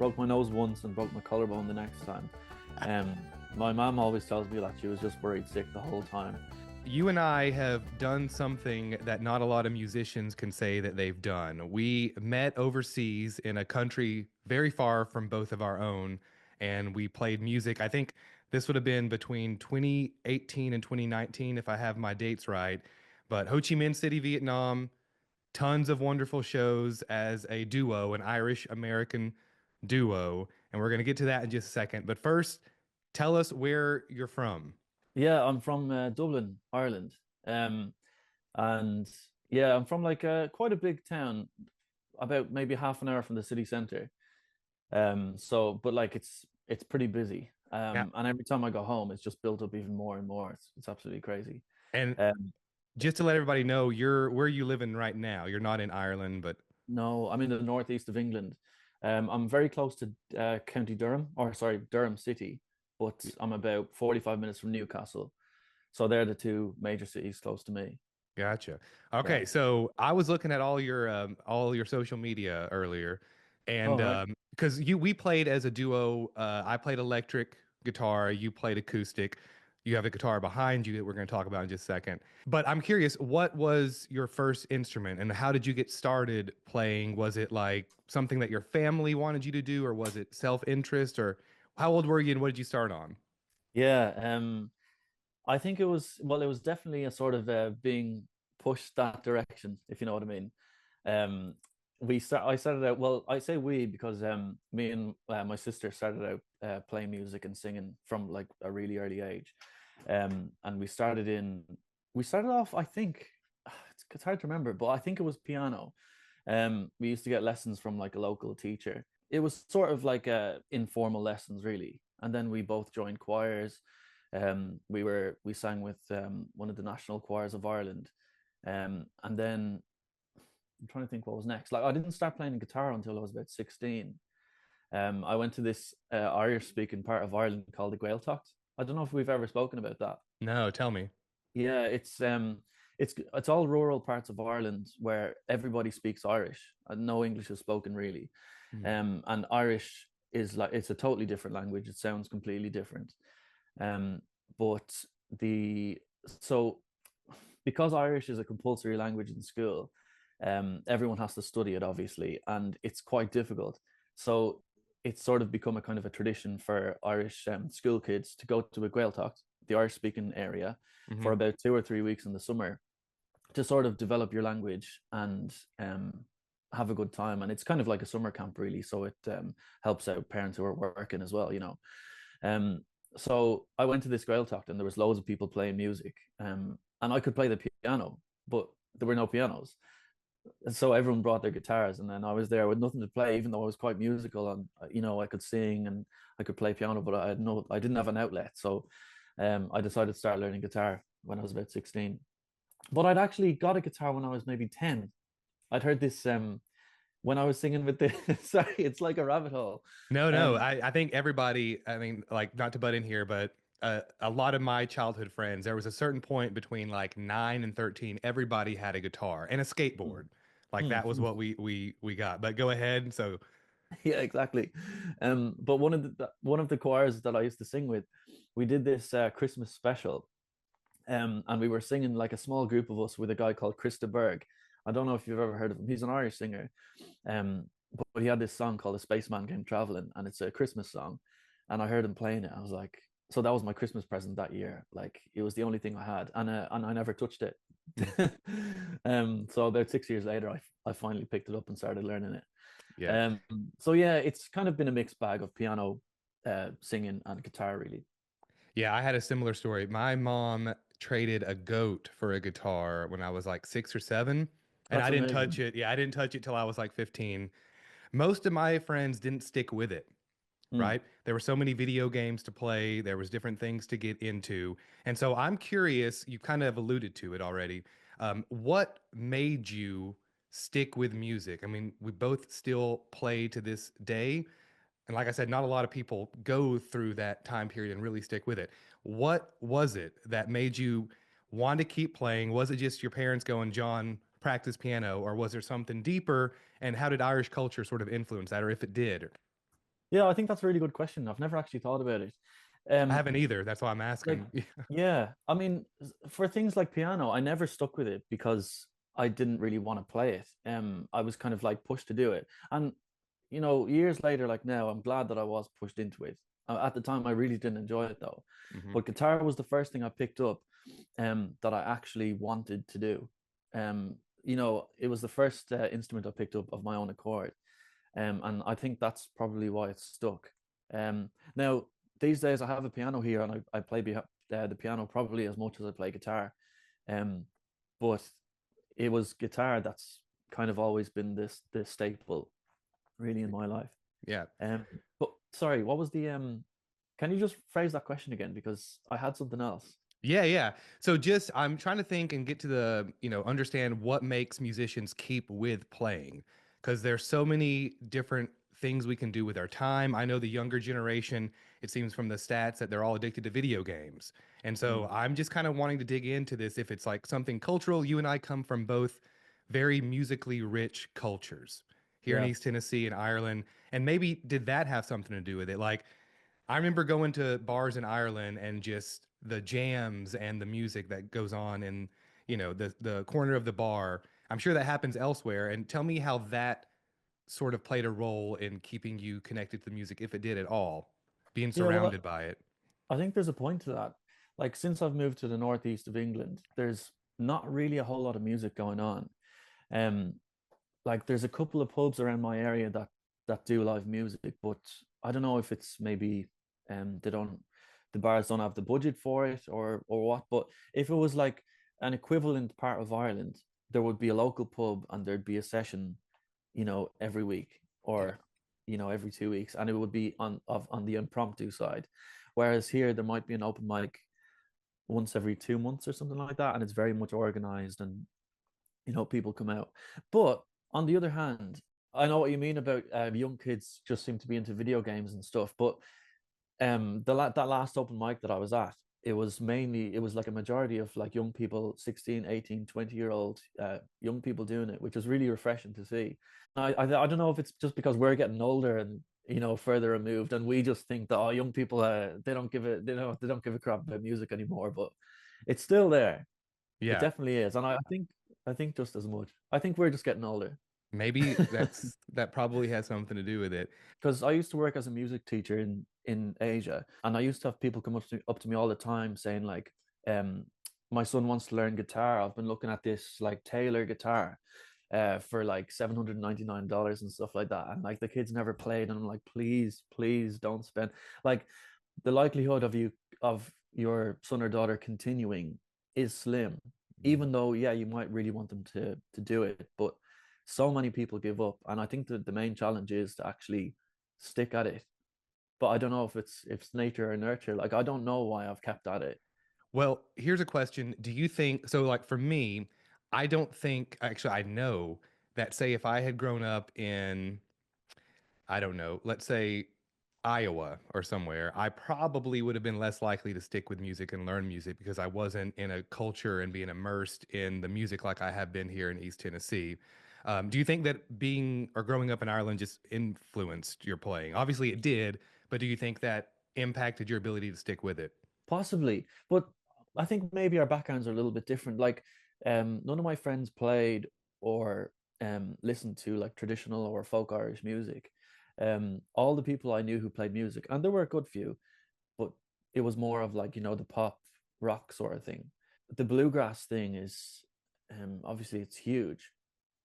broke my nose once and broke my collarbone the next time. Um, my mom always tells me that she was just worried sick the whole time. You and I have done something that not a lot of musicians can say that they've done. We met overseas in a country very far from both of our own, and we played music. I think this would have been between 2018 and 2019, if I have my dates right. But Ho Chi Minh City, Vietnam, tons of wonderful shows as a duo, an Irish American duo. And we're going to get to that in just a second. But first, tell us where you're from. Yeah, I'm from Dublin, Ireland. Um, and yeah, I'm from like quite a big town, about maybe half an hour from the city centre. So but like it's pretty busy. Yeah. And every time I go home, it's just built up even more and more. It's absolutely crazy. And Um, just to let everybody know, you're where you living right now. You're not in Ireland, but no, I'm in the northeast of England. I'm very close to County Durham, or sorry, Durham City, but I'm about 45 minutes from Newcastle. So they're the two major cities close to me. gotcha. Yeah. Okay, so I was looking at all your social media earlier, and All right. because you we played as a duo. I played electric guitar, you played acoustic. You have a guitar behind you that we're going to talk about in just a second. But I'm curious, what was your first instrument, and how did you get started playing? Was it like something that your family wanted you to do, or was it self-interest, or how old were you, and what did you start on? Yeah. I think it was definitely a sort of being pushed that direction, if you know what I mean. Um, I started out, well, I say we because me and my sister started out playing music and singing from like a really early age. And we started off, I think, it's hard to remember, but I think it was piano. We used to get lessons from like a local teacher. It was sort of like informal lessons, really. And then we both joined choirs. We sang with one of the national choirs of Ireland. And then I'm trying to think what was next. Like I didn't start playing guitar until I was about 16. I went to this Irish speaking part of Ireland called the Gaeltacht. I don't know if we've ever spoken about that. No, tell me. Yeah, it's all rural parts of Ireland where everybody speaks Irish and no English is spoken really. Hmm. And Irish is like it's a totally different language. It sounds completely different. Um, but the so because Irish is a compulsory language in school, everyone has to study it, obviously, and it's quite difficult. So it's sort of become a kind of a tradition for Irish school kids to go to a Gaeltacht, the Irish speaking area, Hmm. for about 2 or 3 weeks in the summer to sort of develop your language and have a good time. And it's kind of like a summer camp, really. So it helps out parents who are working as well, you know. Um, so I went to this Gaeltacht and there was loads of people playing music. And I could play the piano, but there were no pianos. And so everyone brought their guitars, and then I was there with nothing to play, even though I was quite musical and you know I could sing and I could play piano, but I didn't have an outlet. So I decided to start learning guitar when I was about 16. But I'd actually got a guitar when I was maybe 10. I'd heard this when I was singing with the sorry, it's like a rabbit hole. No, no. Um, I think everybody, I mean, like, not to butt in here, but a lot of my childhood friends, there was a certain point between like 9 and 13, everybody had a guitar and a mm, skateboard. Like that was mm. what we got. But go ahead. So, Yeah, exactly. But one of the choirs that I used to sing with, we did this Christmas special, and we were singing like a small group of us with a guy called Krista Berg. I don't know if you've ever heard of him. He's an Irish singer, but he had this song called "A Spaceman Came Traveling," and it's a Christmas song. And I heard him playing it. I was like, so that was my Christmas present that year. Like it was the only thing I had, and I never touched it. mm, So about 6 years later, I finally picked it up and started learning it. yeah. Um, so yeah, it's kind of been a mixed bag of piano, singing, and guitar, really. Yeah, I had a similar story. My mom traded a goat for a guitar when I was like 6 or 7, and I That's didn't touch amazing. it. Yeah, I didn't touch it till I was like 15. Most of my friends didn't stick with it. Mm. Right? There were so many video games to play, there was different things to get into. And so I'm curious, you kind of alluded to it already. What made you stick with music? I mean, we both still play to this day. And like I said, not a lot of people go through that time period and really stick with it. What was it that made you want to keep playing? Was it just your parents going, John, practice piano, or was there something deeper? And how did Irish culture sort of influence that, or if it did? Yeah, I think that's a really good question. I've never actually thought about it. I Um, haven't either. That's why I'm like, asking. yeah, I mean, for things like piano, I never stuck with it because I didn't really want to play it. I was kind of like pushed to do it, and years later, like now, I'm glad that I was pushed into it. At the time, I really didn't enjoy it though. Hmm. But guitar was the first thing I picked up, that I actually wanted to do. It was the first instrument I picked up of my own accord, and I think that's probably why it's stuck. Now these days I have a piano here, and I play the piano probably as much as I play guitar. Um, but it was guitar that's kind of always been this staple really in my life. Yeah. Um, but sorry, what was the Can you just phrase that question again? Because I had something else. Yeah, yeah. So just I'm trying to think and get to the, understand what makes musicians keep with playing because there's so many different things we can do with our time. I know the younger generation, it seems from the stats that they're all addicted to video games. And so Mm, I'm just kind of wanting to dig into this if it's like something cultural. You and I come from both very musically rich cultures here in yeah. East Tennessee and Ireland. And maybe did that have something to do with it? Like I remember going to bars in Ireland and just the jams and the music that goes on in, the corner of the bar. I'm sure that happens elsewhere. And tell me how that sort of played a role in keeping you connected to the music, if it did at all, being Yeah, surrounded by it. I think there's a point to that. Like since I've moved to the northeast of England, there's not really a whole lot of music going on. Um, like there's a couple of pubs around my area that do live music, but I don't know if it's maybe they don't the bars don't have the budget for it or what. But if it was like an equivalent part of Ireland, there would be a local pub and there'd be a session, every week Yeah. or every 2 weeks, and it would be on the impromptu side. Whereas here there might be an open mic once every 2 months or something like that, and it's very much organized and people come out. But on the other hand, I know what you mean about young kids just seem to be into video games and stuff. But that last open mic that I was at, it was like a majority of like young people, 16, 18, 20-year old young people doing it, which was really refreshing to see. I don't know if it's just because we're getting older and further removed, and we just think that young people they don't give a crap about music anymore, but it's still there. It Yeah. definitely is, and I think just as much. I think we're just getting older. Maybe that probably has something to do with it. Because I used to work as a music teacher in Asia, and I used to have people come up to me all the time saying like, um, my son wants to learn guitar. I've been looking at this like Taylor guitar, for like $799 and stuff like that, and like the kids never played, and I'm like, please, please don't spend like the likelihood of your son or daughter continuing is slim, Mhm. even though yeah, you might really want them to do it, but so many people give up, and I think that the main challenge is to actually stick at it. But I don't know if it's nature or nurture. Like I don't know why I've kept at it. Well, here's a question. Do you think so? Like for me, I don't think actually I know that say if I had grown up in I don't know, let's say Iowa or somewhere, I probably would have been less likely to stick with music and learn music because I wasn't in a culture and being immersed in the music like I have been here in East Tennessee. Do you think that being or growing up in Ireland just influenced your playing? Obviously, it did, but do you think that impacted your ability to stick with it? Possibly, but I think maybe our backgrounds are a little bit different. Like, none of my friends played or listened to like traditional or folk Irish music. All the people I knew who played music, and there were a good few, but it was more of like the pop rock sort of thing. The bluegrass thing is, obviously it's huge,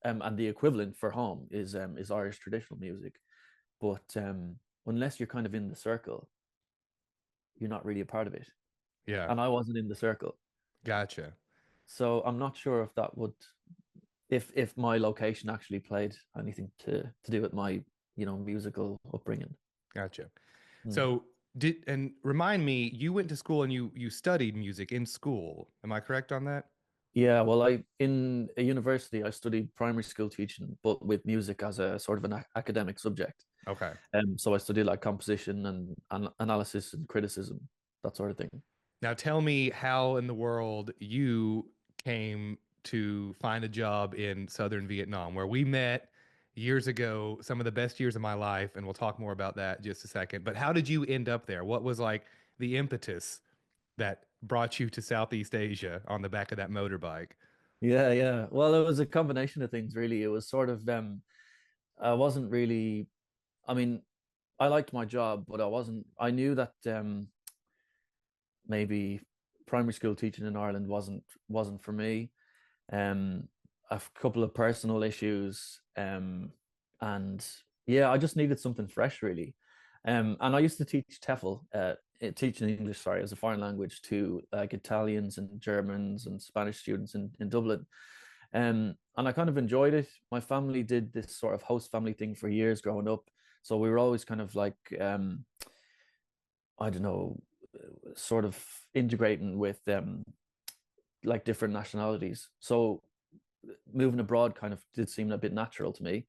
and the equivalent for home is Irish traditional music. But unless you're kind of in the circle, you're not really a part of it. Yeah, And I wasn't in the circle, gotcha, so I'm not sure if that would, if my location actually played anything to do with my musical upbringing. gotcha. Hmm. So did and remind me, you went to school and you studied music in school. Am I correct on that? Yeah, well, I in a university I studied primary school teaching, but with music as a sort of an academic subject. Okay. So I studied like composition and analysis and criticism, that sort of thing. Now tell me how in the world you came to find a job in southern Vietnam, where we met years ago, some of the best years of my life, and we'll talk more about that in just a second. But how did you end up there? What was like the impetus that brought you to Southeast Asia on the back of that motorbike? Yeah, yeah. Well, it was a combination of things, really. It was sort of I wasn't really. I mean, I liked my job, but I wasn't. I knew that maybe primary school teaching in Ireland wasn't for me. Um, a couple of personal issues, and yeah, I just needed something fresh, really. And I used to teach TEFL, teaching English, sorry, as a foreign language to like Italians and Germans and Spanish students in Dublin. And I kind of enjoyed it. My family did this sort of host family thing for years growing up. So we were always kind of like, I don't know, sort of integrating with like different nationalities. So moving abroad kind of did seem a bit natural to me.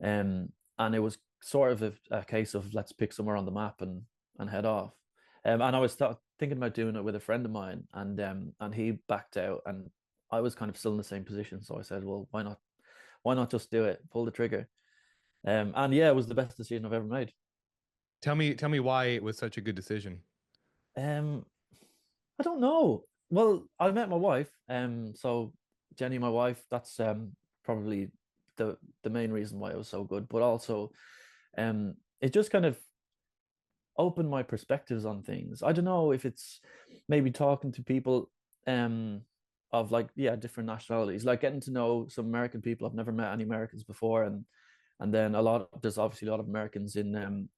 And it was sort of a case of let's pick somewhere on the map and head off. And I was thinking about doing it with a friend of mine, and he backed out, and I was kind of still in the same position. So I said, well, why not? Why not just do it? Pull the trigger. And yeah, it was the best decision I've ever made. Tell me why it was such a good decision. Um, I don't know. Well, I met my wife. So Jenny, my wife, that's probably the main reason why it was so good. But also, it just kind of opened my perspectives on things. I don't know if it's maybe talking to people of like yeah different nationalities, like getting to know some American people. I've never met any Americans before, and then there's obviously a lot of Americans in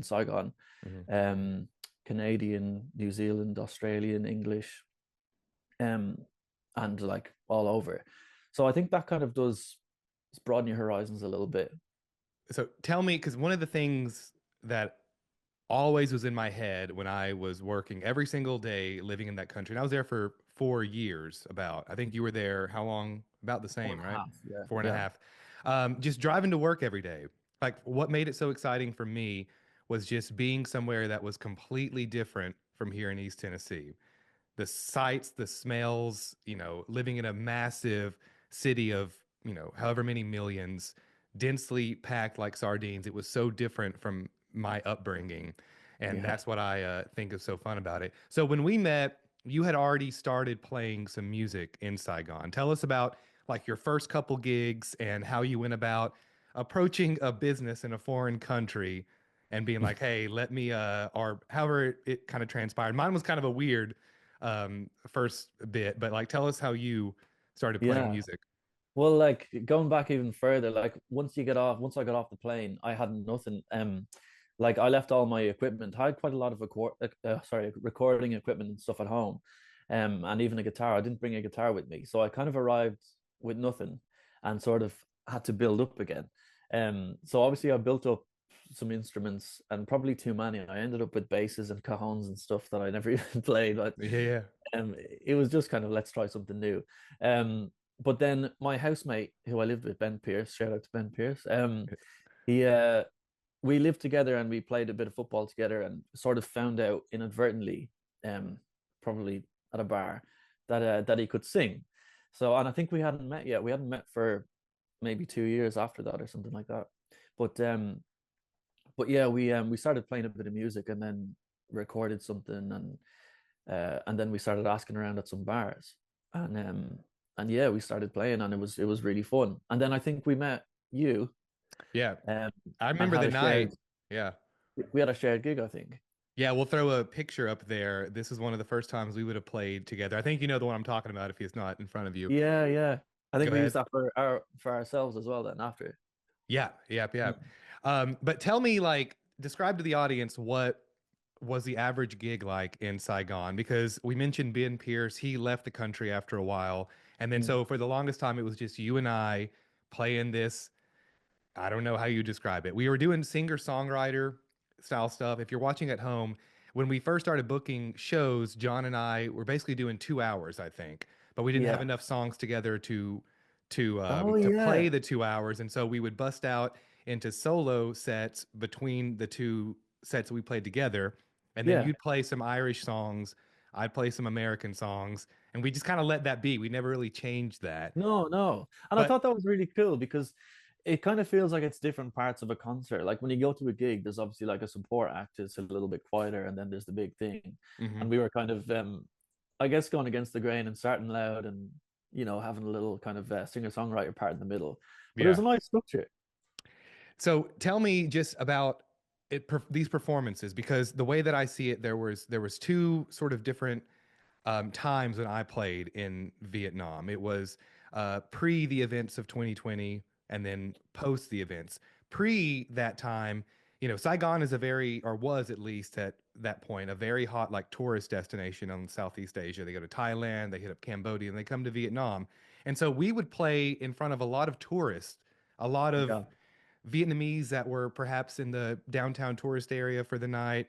Saigon, Mhm. um, Canadian, New Zealand, Australian, English, um, and like all over. So I think that kind of does broaden your horizons a little bit. So tell me, because one of the things that always was in my head when I was working every single day living in that country, and I was there for 4 years. About, I think you were there how long? About the Four same, and a right? half. Yeah, Four and a yeah, half. Just driving to work every day. Like what made it so exciting for me was just being somewhere that was completely different from here in East Tennessee. The sights, the smells, living in a massive city of, however many millions, densely packed like sardines. It was so different from my upbringing. And yeah, that's what I think is so fun about it. So when we met, you had already started playing some music in Saigon. Tell us about like your first couple gigs and how you went about approaching a business in a foreign country and being like, hey, let me, or however it kind of transpired. Mine was kind of a weird first bit, but like tell us how you started playing yeah. music. Well, like going back even further, like once I got off the plane, I had nothing. Like I left all my equipment. I had quite a lot of recording equipment and stuff at home, and even a guitar. I didn't bring a guitar with me, so I kind of arrived with nothing, and sort of had to build up again. So obviously I built up some instruments and probably too many. I ended up with basses and cajones and stuff that I never even played, but Yeah, yeah. it was just kind of let's try something new. But then my housemate who I lived with, Ben Pierce, shout out to Ben Pierce. He We lived together and we played a bit of football together and sort of found out inadvertently, um, probably at a bar, that he could sing. So and I think we hadn't met yet. We hadn't met for maybe 2 years after that or something like that. But but yeah, we started playing a bit of music and then recorded something and then we started asking around at some bars and yeah, we started playing and it was really fun. And then I think we met you Yeah. um I and remember had the a night. shared Yeah. we had a shared gig, I think. Yeah, we'll throw a picture up there. This is one of the first times we would have played together. I think you know the one I'm talking about if it's not in front of you. Yeah, yeah. I Go think we used ahead. that for ourselves as well then after. Yeah, yep, yep. Mm. But tell me, like, describe to the audience what was the average gig like in Saigon? Because we mentioned Ben Pierce, he left the country after a while. And then Mm. so for the longest time, it was just you and I playing this. I don't know how you describe it. We were doing singer-songwriter style stuff. If you're watching at home, when we first started booking shows, John and I were basically doing 2 hours, I think, but we didn't have Yeah. enough songs together Oh to play yeah. the 2 hours, and so we would bust out into solo sets between the two sets that we played together, and then Yeah. you'd play some Irish songs, I'd play some American songs, and we just kind of let that be. We never really changed that, No, no. And I but thought that was really cool because it kind of feels like it's different parts of a concert. Like when you go to a gig, there's obviously like a support act, it's a little bit quieter, and then there's the big thing. Hmm. And we were kind of, I guess, going against the grain and starting loud and having a little kind of singer-songwriter part in the middle. But it was Yeah. a nice structure. So tell me just about these performances, because the way that I see it, there was two sort of different times when I played in Vietnam. It was pre the events of 2020 and then post the events. Pre that time, Saigon is a very, or was at least at that point, a very hot like tourist destination on Southeast Asia. They go to Thailand, they hit up Cambodia, and they come to Vietnam. And so we would play in front of a lot of tourists, a lot of Yeah. Vietnamese that were perhaps in the downtown tourist area for the night,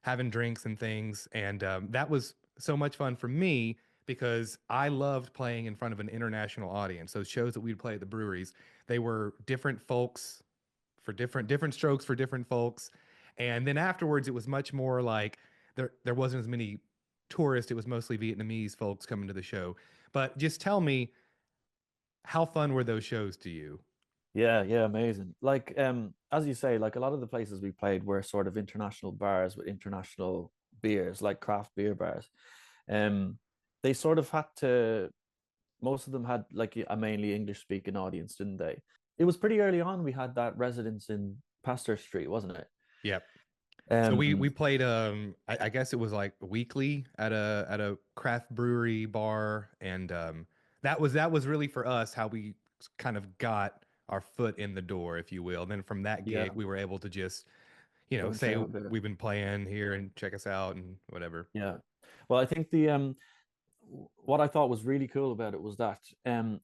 having drinks and things. And that was so much fun for me because I loved playing in front of an international audience. Those shows that we'd play at the breweries, they were different folks for different strokes for different folks. And then afterwards, it was much more like there wasn't as many tourists. It was mostly Vietnamese folks coming to the show. But just tell me, how fun were those shows to you? Yeah, yeah, amazing. Like, as you say, like a lot of the places we played were sort of international bars with international beers, like craft beer bars. Um, they sort of had to, most of them had like a mainly English speaking audience, didn't they? It was pretty early on we had that residence in Pasteur Street, wasn't it? Yep. So we Um, played I guess it was like weekly at a craft brewery bar, and that was really for us how we kind of got our foot in the door, if you will. Then from that yeah, gig we were able to just go and say try out a bit. we've been playing here and check us out and whatever. Yeah. Well, I think the what I thought was really cool about it was that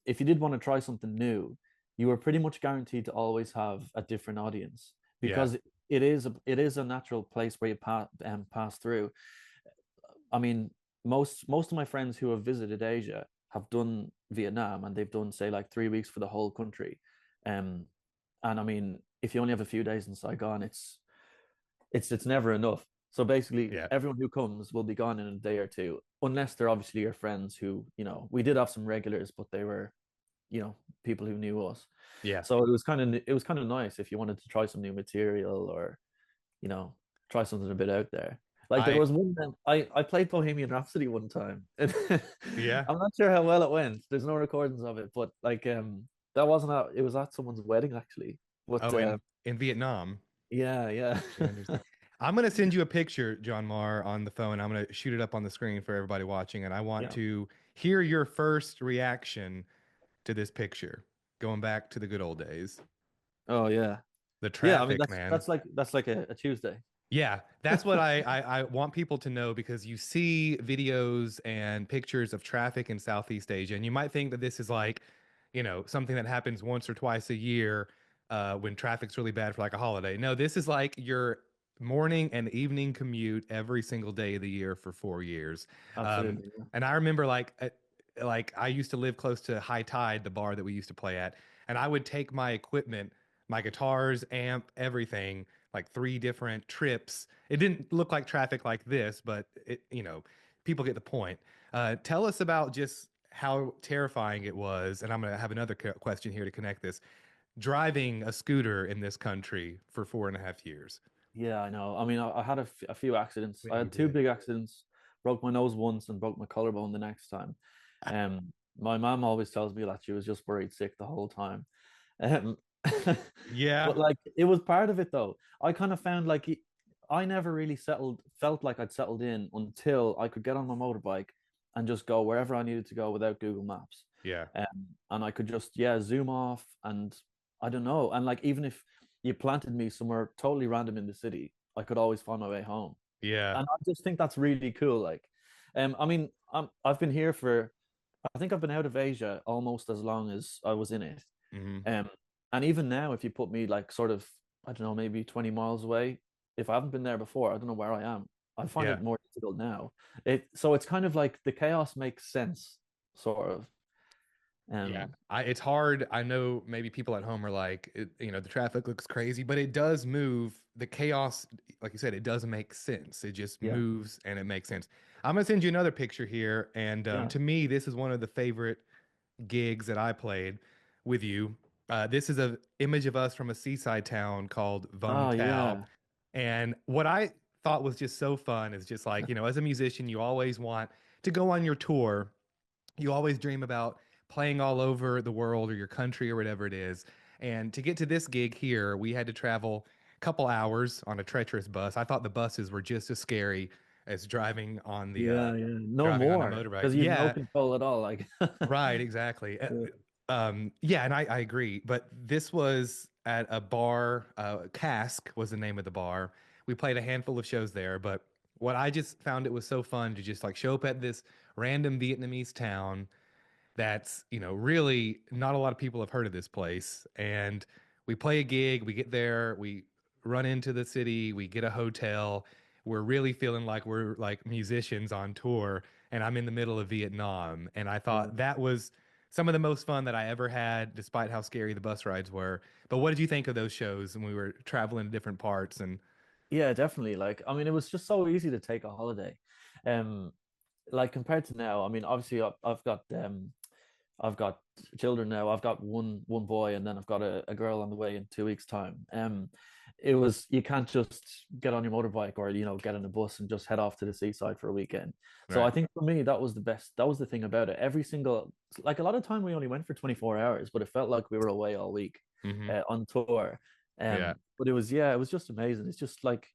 if you did want to try something new, you were pretty much guaranteed to always have a different audience Yeah. because it is a natural place where you pass through. I mean, most of my friends who have visited Asia have done Vietnam and they've done say like 3 weeks for the whole country. Um, and I mean, if you only have a few days in Saigon, it's never enough. So basically, Yeah. everyone who comes will be gone in a day or two, unless they're obviously your friends who, we did have some regulars, but they were, people who knew us. Yeah. So it was kind of nice if you wanted to try some new material or, you know, try something a bit out there. Like there I was one I played Bohemian Rhapsody one time. And yeah. I'm not sure how well it went. There's no recordings of it, but like that wasn't it was at someone's wedding actually. But Oh, in Vietnam. yeah, yeah. Yeah, interesting. I'm going to send you a picture, John Maher, on the phone. I'm going to shoot it up on the screen for everybody watching, and I want Yeah. to hear your first reaction to this picture, going back to the good old days. Oh yeah. The Yeah, I mean traffic, that's man. that's like a Tuesday. Yeah, that's what I want people to know, because you see videos and pictures of traffic in Southeast Asia, and you might think that this is like, something that happens once or twice a year when traffic's really bad for like a holiday. No, this is like your morning and evening commute every single day of the year for 4 years. Um, Absolutely. Yeah. and I remember like I used to live close to High Tide, the bar that we used to play at, and I would take my equipment, my guitars, amp, everything like three different trips. It didn't look like traffic like this, but people get the point. Tell us about just how terrifying it was. And I'm going to have another question here to connect this. Driving a scooter in this country for 4.5 years. Yeah, I know. I mean, I had a few accidents. But I you had two did. big accidents. Broke my nose once and broke my collarbone the next time. My mom always tells me that she was just worried sick the whole time. Um, Yeah. but like it was part of it though. I kind of found like I never really felt like I'd settled in until I could get on my motorbike and just go wherever I needed to go without Google Maps. Yeah. And I could just, yeah, zoom off and I don't know. And like even if you planted me somewhere totally random in the city, I could always find my way home. Yeah. And I just think that's really cool. Like, I mean, I've been here for, I think I've been out of Asia almost as long as I was in it. Hmm. Um, and even now, if you put me like sort of, I don't know, maybe 20 miles away, if I haven't been there before, I don't know where I am. I find Yeah. it more difficult now. So it's kind of like the chaos makes sense, sort of. Yeah, Um, it's hard. I know maybe people at home are like, the traffic looks crazy, but it does move. The chaos, like you said, it does make sense. It just yeah, moves and it makes sense. I'm gonna send you another picture here, and yeah, to me, this is one of the favorite gigs that I played with you. This is a image of us from a seaside town called Vung Oh Tau. yeah, And what I thought was just so fun is just like, as a musician, you always want to go on your tour. You always dream about playing all over the world or your country or whatever it is. And to get to this gig here, we had to travel a couple hours on a treacherous bus. I thought the buses were just as scary as yeah. No driving on a more motorbike. because you've no Yeah, control at all. Like, right, exactly. yeah, Yeah, and I agree. But this was at a bar, Cask was the name of the bar. We played a handful of shows there, but what I just found it was so fun to just like show up at this random Vietnamese town that's, really not a lot of people have heard of this place. And we play a gig, we get there, we run into the city, we get a hotel. We're really feeling like we're like musicians on tour, and I'm in the middle of Vietnam. And I yeah. thought that was some of the most fun that I ever had, despite how scary the bus rides were. But what did you think of those shows when we were traveling to different parts? And Yeah, definitely. Like, I mean, it was just so easy to take a holiday. Um, like compared to now, I mean, obviously I've got children now. I've got one boy, and then I've got a girl on the way in 2 weeks' time. It was you can't just get on your motorbike or get on a bus and just head off to the seaside for a weekend. So I right. think for me that was the best. That was the thing about it. Every single like a lot of time we only went for 24 hours, but it felt like we were away all week Hmm. on tour. Yeah. But it was just amazing. It's just like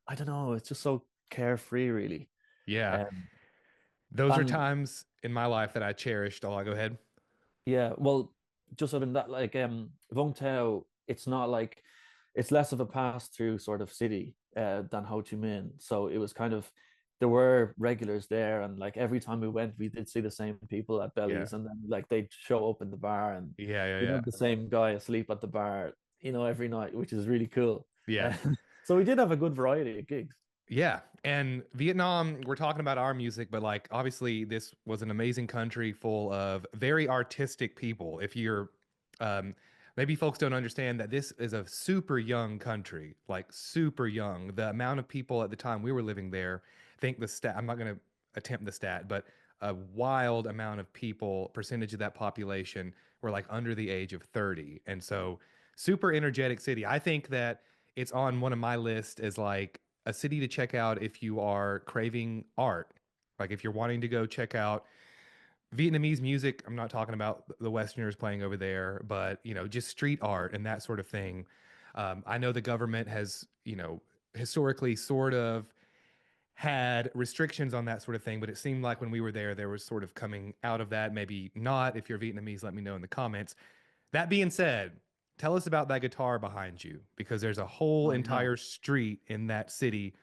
I don't know. It's just so carefree, really. Yeah. Um, Those are and times in my life that I cherished. Oh, I'll go ahead. Yeah, well, just sort of that like Vung Tau, it's not like it's less of a pass through sort of city than Ho Chi Minh. So it was kind of there were regulars there, and like every time we went, we did see the same people at Yeah. Bellies, and then like they'd show up in the bar, and Yeah. Yeah. you'd Yeah. have the same guy asleep at the bar, every night, which is really cool. Yeah. Uh, so we did have a good variety of gigs. Yeah. And Vietnam, we're talking about our music, but like obviously this was an amazing country full of very artistic people. If you're um maybe folks don't understand that this is a super young country, like super young. The amount of people at the time we were living there, I think the stat, I'm not going to attempt the stat, but a wild amount of people, percentage of that population were like under the age of 30. And so super energetic city. I think that it's on one of my list as like a city to check out if you are craving art. Like if you're wanting to go check out Vietnamese music, I'm not talking about the Westerners playing over there, but just street art and that sort of thing. I know the government has, historically sort of had restrictions on that sort of thing, but it seemed like when we were there, there was sort of coming out of that. Maybe not. If you're Vietnamese, let me know in the comments. That being said, tell us about that guitar behind you because there's a whole Oh yeah, entire street in that city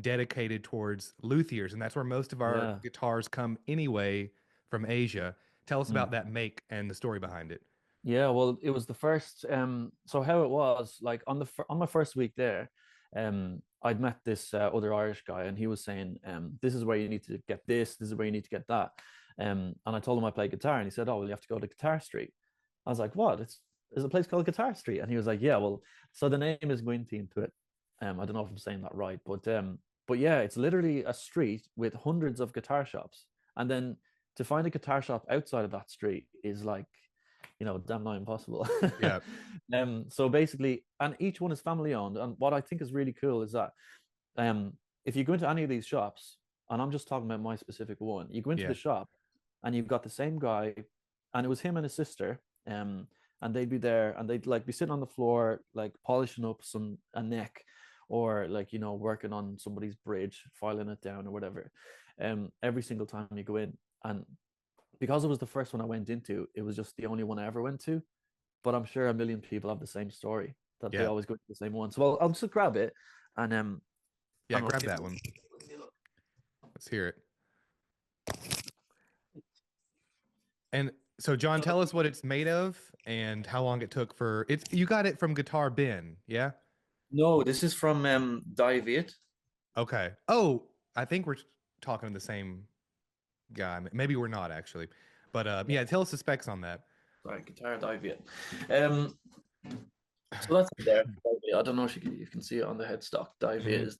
dedicated towards luthiers, and that's where most of our yeah. guitars come anyway from Asia. Tell us Mm. about that make and the story behind it. Yeah, well, it was the first. So how it was like on my first week there, I'd met this other Irish guy, and he was saying, "This is where you need to get this. This is where you need to get that." And I told him I play guitar, and he said, "Oh, well, you have to go to Guitar Street." I was like, "What? There's a place called Guitar Street," and he was like, "Yeah, well, so the name is going to it. I don't know if I'm saying that right, but yeah, it's literally a street with hundreds of guitar shops, and then to find a guitar shop outside of that street is like damn not impossible. Yeah, So basically, and each one is family owned. And what I think is really cool is that um, if you go into any of these shops, and I'm just talking about my specific one, you go into the yeah, shop and you've got the same guy, and it was him and his sister, and they'd be there and they'd like be sitting on the floor, like polishing up a neck, or like working on somebody's bridge, filing it down or whatever. Every single time you go in, and because it was the first one I went into, it was just the only one I ever went to. But I'm sure a million people have the same story that they yeah, always go to the same one. So I'll just grab it and yeah. and we'll Grab see. that one. Let's hear it. And so, John, tell us what it's made of and how long it took for it's. You got it from Guitar Bin, yeah? No, this is from Dive. Okay. Oh, I think we're talking to the same guy. Maybe we're not actually, but Yeah, yeah. Tell us the specs on that. sorry, guitar Dive. Um, so that's it there. I don't know if you can see it on the headstock. Dive Hmm. is.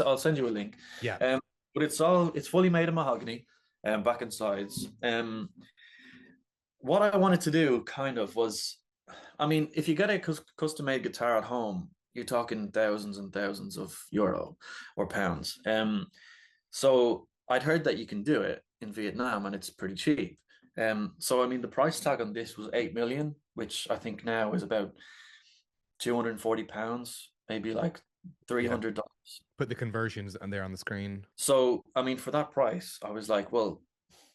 I'll send you a link. Yeah. Um, but it's fully made of mahogany, back and sides. What I wanted to do kind of was I mean, if you get a custom-made guitar at home, you're talking thousands and thousands of euro or pounds. So I'd heard that you can do it in Vietnam and it's pretty cheap. So I mean, the price tag on this was 8 million, which I think now is about £240, maybe like Yeah. $300. Put the conversions on there on the screen. So I mean, for that price, I was like, well,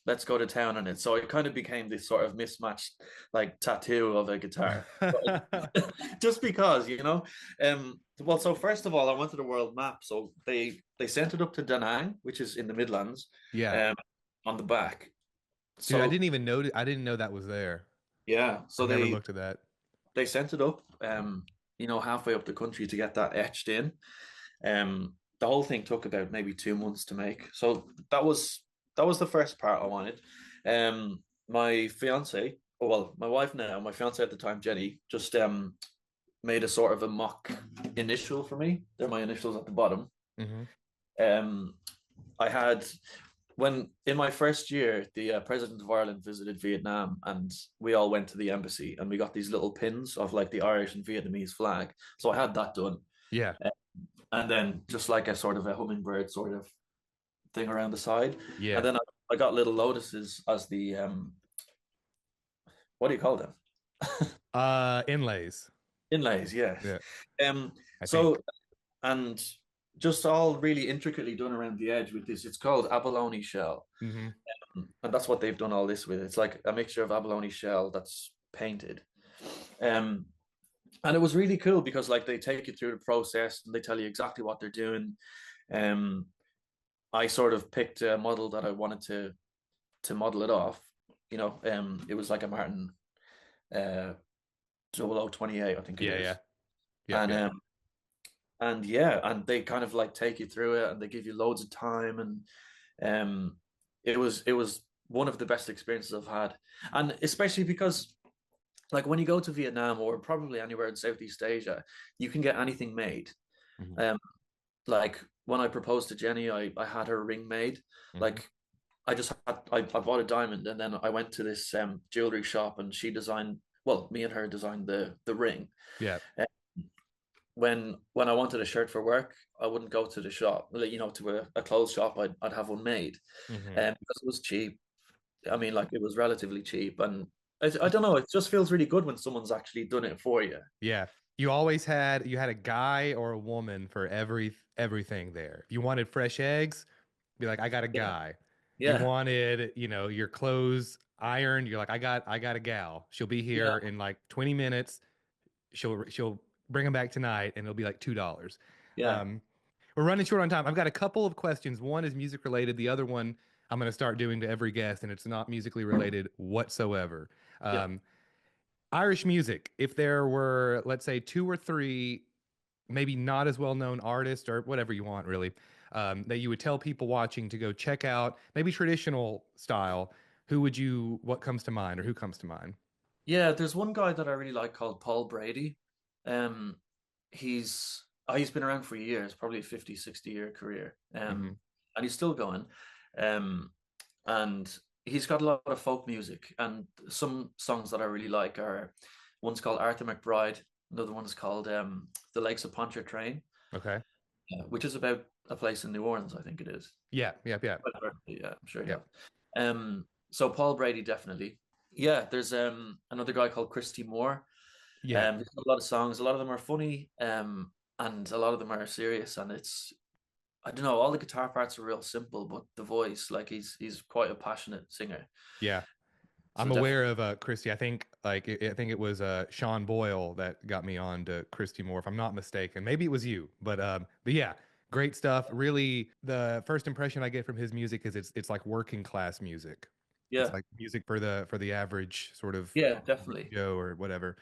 let's go to town on it. So it kind of became this sort of mismatched like tattoo of a guitar. Just because, well, so first of all, I wanted a world map. So they sent it up to Da Nang, which is in the Midlands, Yeah. um, on the back. Dude, I So didn't even know I didn't know that was there. yeah, I so never they looked at that. they sent it up, halfway up the country to get that etched in. The whole thing took about maybe 2 months to make. So that was the first part I wanted. My fiance, well, my wife now, my fiance at the time, Jenny, just made a sort of a mock initial for me. They're my initials at the bottom. Hmm. Um, I had when in my first year, the president of Ireland visited Vietnam, and we all went to the embassy, and we got these little pins of like the Irish and Vietnamese flag. So I had that done, Yeah. and then just like a sort of a hummingbird sort of thing around the side, and Yeah. then I got little lotuses as the what do you call them? Inlays. Inlays, yeah. Yeah, I So think. and just all really intricately done around the edge with this. It's called abalone shell, Hmm. and that's what they've done all this with. It's like a mixture of abalone shell that's painted. Um, and it was really cool because like they take you through the process and they tell you exactly what they're doing. Um, I sort of picked a model that I wanted to model it off. It was like a Martin 0028, I think it Yeah, yeah. is. Yep, And yep. yeah, and they kind of like take you through it and they give you loads of time, and it was one of the best experiences I've had. And especially because like when you go to Vietnam or probably anywhere in Southeast Asia, you can get anything made. Hmm. Um, like when I proposed to Jenny, I had her ring made. Hmm. Like I bought a diamond and then I went to this jewelry shop and she designed, well, me and her designed the ring. Yeah. Uh, when I wanted a shirt for work, I wouldn't go to the shop, to a clothes shop. I'd have one made, Hmm. because it was cheap. I mean, like it was relatively cheap, and I don't know. It just feels really good when someone's actually done it for you. Yeah. You had a guy or a woman for everything there. If you wanted fresh eggs, be like, I got a Yeah, guy. You yeah, wanted, your clothes ironed, you're like, I got a gal. She'll be yeah, here in like 20 minutes. She'll bring them back tonight and it'll be like $2. yeah, Um, we're running short on time. I've got a couple of questions. One is music related. The other one I'm going to start doing to every guest, and it's not musically related whatsoever. yeah. Um, Irish music. If there were, let's say, two or three, maybe not as well known artists or whatever you want, really, that you would tell people watching to go check out, maybe traditional style, what comes to mind or who comes to mind? Yeah, there's one guy that I really like called Paul Brady. Um, he's been around for years, probably a 50, 60 year career. Hmm. And he's still going. Um, and he's got a lot of folk music. And some songs that I really like are one's called Arthur McBride, another one's called The Lakes of Pontchartrain, Okay. which is about a place in New Orleans, I think it is. Yeah. Yeah. Yeah. Yeah, I'm sure you Yeah. have. So Paul Brady definitely. Yeah, there's another guy called Christy Moore. Yeah. He's got a lot of songs. A lot of them are funny, and a lot of them are serious. And it's I don't know, all the guitar parts are real simple, but the voice, like he's quite a passionate singer. Yeah. So I'm definitely, aware of Christy. I think it was Sean Boyle that got me on to Christy Moore, if I'm not mistaken. Maybe it was you, but yeah, great stuff. Really, the first impression I get from his music is it's like working class music. It's yeah, like music for the average sort of yeah, definitely. Joe or whatever.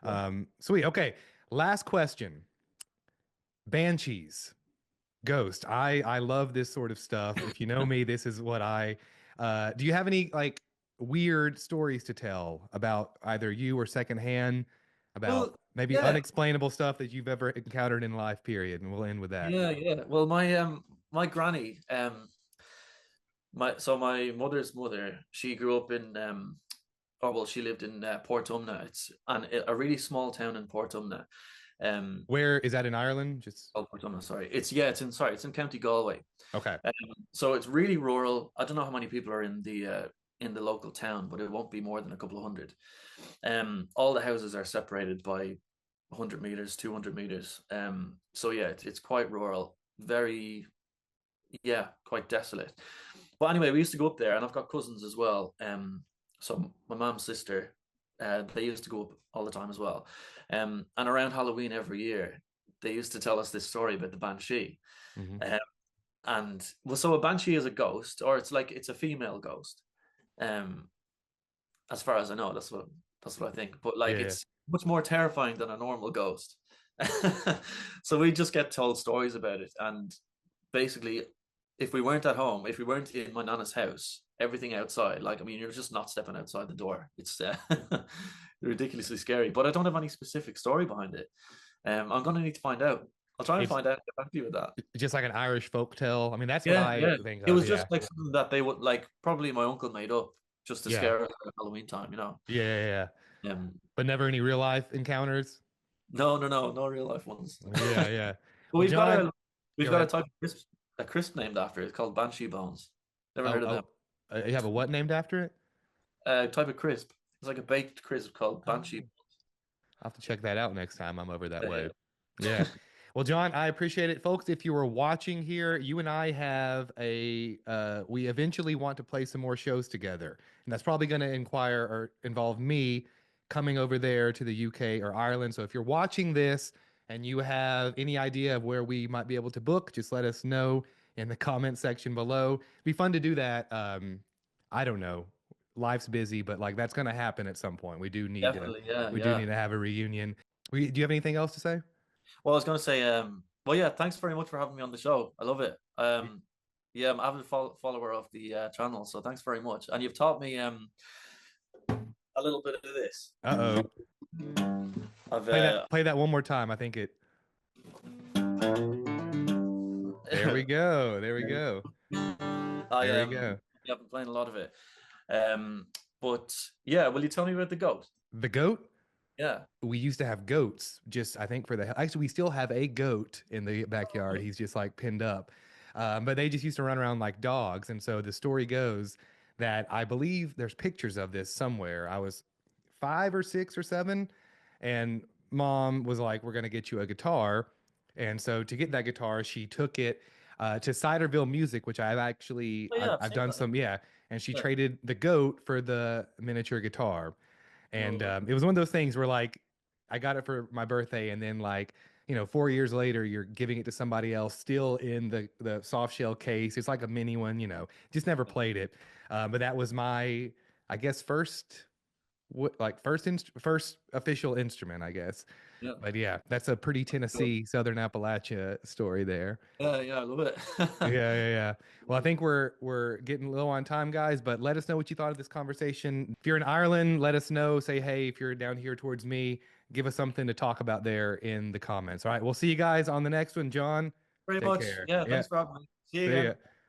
Yeah. Sweet. Okay, last question. Banshees. Ghost. I love this sort of stuff. If you know me, this is what I do you have any like weird stories to tell about either you or secondhand about Well, maybe yeah, unexplainable stuff that you've ever encountered in life, period, and we'll end with that. yeah, yeah. Well, my granny, my mother's mother, she grew up in or well, she lived in Portumna. It's a really small town in Portumna. Um, Where is that in Ireland? Just oh, Portumna, sorry. It's in County Galway. okay. Um, so it's really rural. I don't know how many people are in the local town, but it won't be more than a couple of hundred. All the houses are separated by 100 meters, 200 meters. So yeah, it's quite rural, very yeah, quite desolate. But anyway, we used to go up there, and I've got cousins as well. So my mom's sister, they used to go up all the time as well. And around Halloween every year, they used to tell us this story about the banshee. Hmm. Um, and well, so a banshee is a ghost, or it's a female ghost. Um, as far as I know, that's what I think. But like, Yeah. it's much more terrifying than a normal ghost. So we just get told stories about it, and basically, if we weren't at home, if we weren't in my nana's house, everything outside, like I mean, you're just not stepping outside the door. It's ridiculously scary. But I don't have any specific story behind it. I'm gonna need to find out. I'll try and It's find out. Get back to you with that. just like an Irish folk tale. I mean, that's what Yeah, I yeah. think It of. was Yeah. just like something that they would like. Probably my uncle made up just to Yeah. scare us at Halloween time. Yeah. Yeah. Yeah. Um, But never any real life encounters. no, no, no, no real life ones. Yeah. Yeah. But Well, we've got John, we've go got ahead. a crisp named after it. It's called Banshee Bones. Never Oh, heard of them. oh, you have a what named after it? Type of crisp. It's like a baked crisp called Banshee. Oh, I'll have to check that out next time I'm over that Yeah, way. Yeah. Well, John, I appreciate it. Folks, if you were watching here, you and I have we eventually want to play some more shows together. And that's probably going to inquire or involve me coming over there to the UK or Ireland. So if you're watching this and you have any idea of where we might be able to book, just let us know in the comment section below. It'd be fun to do that. I don't know. Life's busy, but like that's going to happen at some point. definitely. Yeah, We do yeah. need to have a reunion. Do you have anything else to say? Well, I was gonna say, well, yeah. Thanks very much for having me on the show. I love it. Yeah, I'm an avid follower of the channel, so thanks very much. And you've taught me a little bit of this. Uh-oh. I've Play that one more time. I think it. There we go. There we go. I There we go. yeah, I've been playing a lot of it. But yeah, will you tell me about the goat? The goat? Yeah. We used to have goats, just I think for the actually we still have a goat in the backyard. He's just like pinned up. But they just used to run around like dogs. And so the story goes that I believe there's pictures of this somewhere. I was 5 or 6 or 7, and mom was like, "We're gonna get you a guitar." And so to get that guitar, she took it to Ciderville Music, which Oh I've, yeah, I've I've seen done that. some, yeah. And she Yeah. traded the goat for the miniature guitar. And No. it was one of those things where like I got it for my birthday, and then like 4 years later, you're giving it to somebody else, still in the soft shell case. It's like a mini one, Just never played it, but that was my, I guess, first official instrument, I guess. Yeah. But yeah, that's a pretty Cool. Tennessee, Southern Appalachia story there. Yeah, yeah, I love it. Yeah, yeah, yeah. Well, I think we're getting low on time, guys, but let us know what you thought of this conversation. If you're in Ireland, let us know. Say, hey, if you're down here towards me, give us something to talk about there in the comments. All right, we'll see you guys on the next one, John. Very Take much. care. Yeah, Yeah. thanks for having me. See you See ya. again.